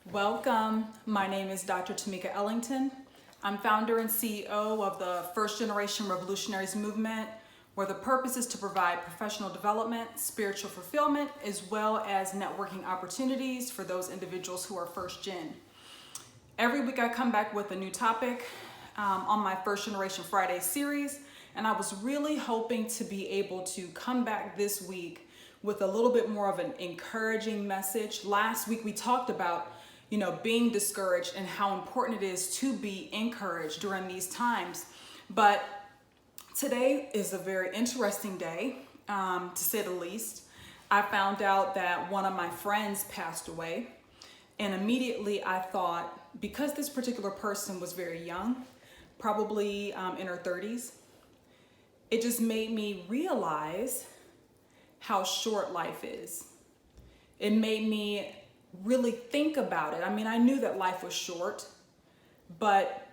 Welcome. My name is Dr. Tamika Ellington. I'm founder and CEO of the First Generation Revolutionaries Movement, where the purpose is to provide professional development, spiritual fulfillment, as well as networking opportunities for those individuals who are first gen. Every week I come back with a new topic on my First Generation Friday series, and I was really hoping to be able to come back this week with a little bit more of an encouraging message. Last week we talked about being discouraged and how important it is to be encouraged during these times. But today is a very interesting day, to say the least. I found out that one of my friends passed away, and immediately I thought, because this particular person was very young, probably in her 30s, it just made me realize how short life is. It made me really think about it. I mean, I knew that life was short, but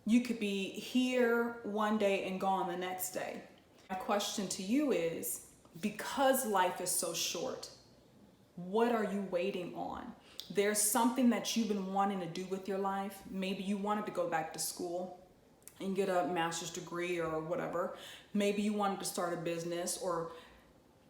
you could be here one day and gone the next day. My question to you is, because life is so short, what are you waiting on? There's something that you've been wanting to do with your life. Maybe you wanted to go back to school and get a master's degree or whatever. Maybe you wanted to start a business, or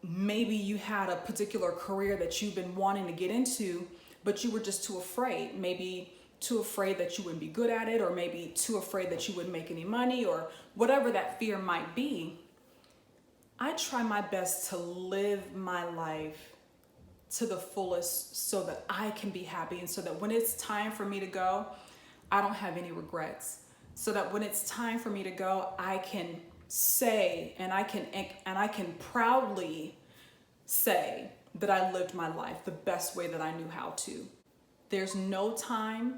maybe you had a particular career that you've been wanting to get into, but you were just too afraid. Maybe too afraid that you wouldn't be good at it, or maybe too afraid that you wouldn't make any money, or whatever that fear might be. I try my best to live my life to the fullest so that I can be happy, and so that when it's time for me to go, I don't have any regrets. So that when it's time for me to go, I can say and I can proudly say that I lived my life the best way that I knew how to. There's no time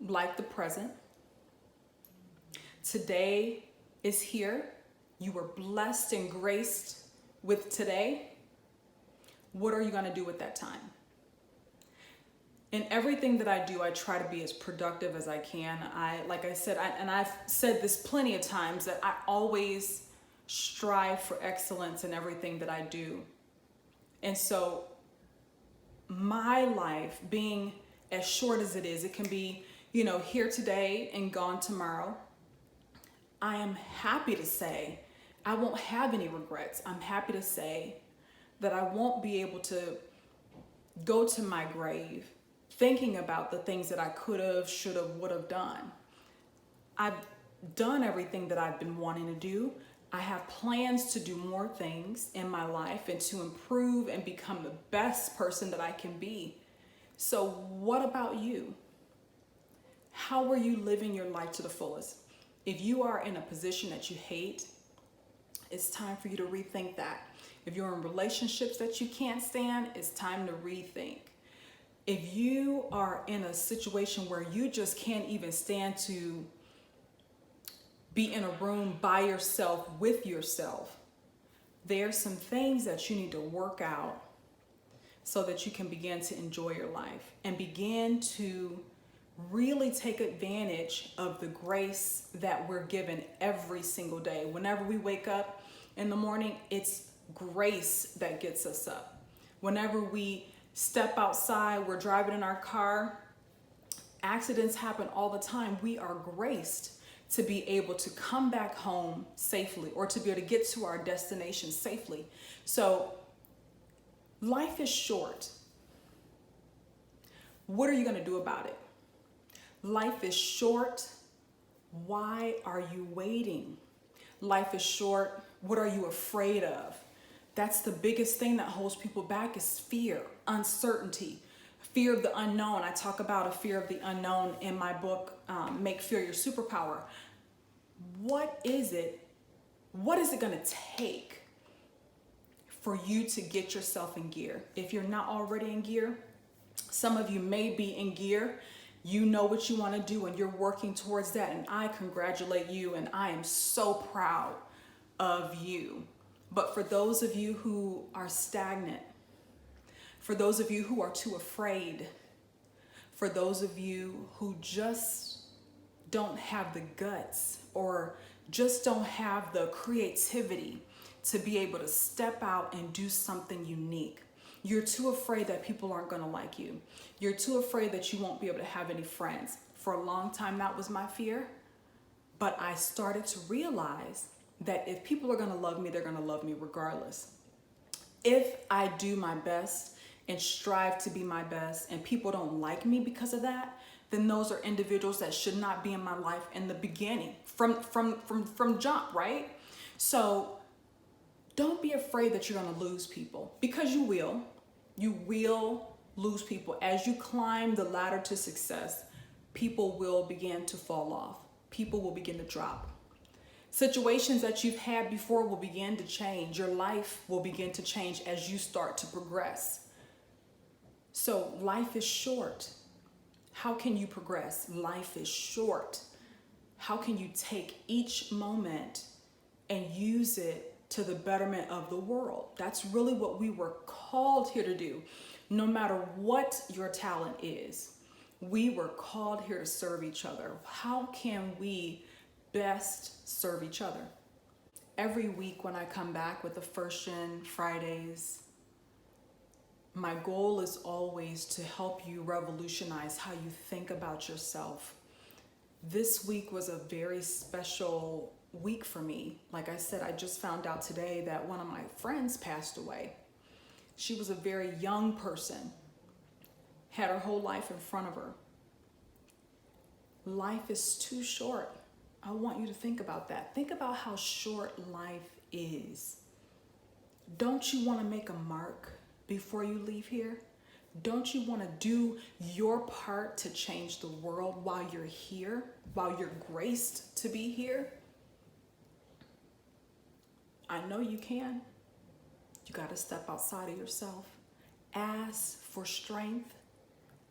like the present. Today is here. You were blessed and graced with today. What are you going to do with that time? In everything that I do, I try to be as productive as I can. I've said this plenty of times, that I always strive for excellence in everything that I do. And so my life being as short as it is, it can be, here today and gone tomorrow. I am happy to say I won't have any regrets. I'm happy to say that I won't be able to go to my grave thinking about the things that I could have, should have, would have done. I've done everything that I've been wanting to do. I have plans to do more things in my life and to improve and become the best person that I can be. So what about you? How are you living your life to the fullest? If you are in a position that you hate, it's time for you to rethink that. If you're in relationships that you can't stand, it's time to rethink. If you are in a situation where you just can't even stand to be in a room by yourself with yourself, there's some things that you need to work out so that you can begin to enjoy your life and begin to really take advantage of the grace that we're given every single day. Whenever we wake up in the morning, it's grace that gets us up. Whenever we step outside, we're driving in our car, accidents happen all the time. We are graced to be able to come back home safely, or to be able to get to our destination safely. So life is short. What are you going to do about it? Life is short. Why are you waiting? Life is short. What are you afraid of? That's the biggest thing that holds people back, is fear, uncertainty, fear of the unknown. I talk about a fear of the unknown in my book, Make Fear Your Superpower. What is it going to take for you to get yourself in gear? If you're not already in gear, some of you may be in gear. You know what you want to do and you're working towards that. And I congratulate you, and I am so proud of you. But for those of you who are stagnant, for those of you who are too afraid, for those of you who just don't have the guts or just don't have the creativity to be able to step out and do something unique, You're too afraid that people aren't going to like you. You're too afraid that you won't be able to have any friends. For a long time, that was my fear. But I started to realize that if people are going to love me, they're going to love me regardless. If I do my best and strive to be my best and people don't like me because of that, then those are individuals that should not be in my life in the beginning, from jump, right? So don't be afraid that you're going to lose people, because you will. You will lose people. As you climb the ladder to success, people will begin to fall off. People will begin to drop. Situations that you've had before will begin to change. Your life will begin to change as you start to progress. So life is short. How can you progress? Life is short. How can you take each moment and use it to the betterment of the world? That's really what we were called here to do. No matter what your talent is, we were called here to serve each other. How can we best serve each other? Every week when I come back with the First Gen Fridays, my goal is always to help you revolutionize how you think about yourself. This week was a very special week for me. Like I said, I just found out today that one of my friends passed away. She was a very young person, had her whole life in front of her. Life is too short. I want you to think about that. Think about how short life is. Don't you want to make a mark before you leave here? Don't you want to do your part to change the world while you're here, while you're graced to be here? I know you can. You got to step outside of yourself. Ask for strength.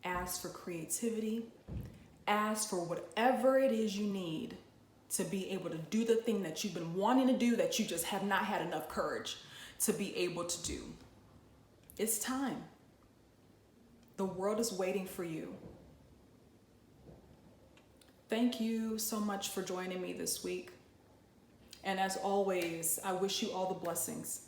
Ask for creativity. Ask for whatever it is you need to be able to do the thing that you've been wanting to do that you just have not had enough courage to be able to do. It's time. The world is waiting for you. Thank you so much for joining me this week. And as always, I wish you all the blessings.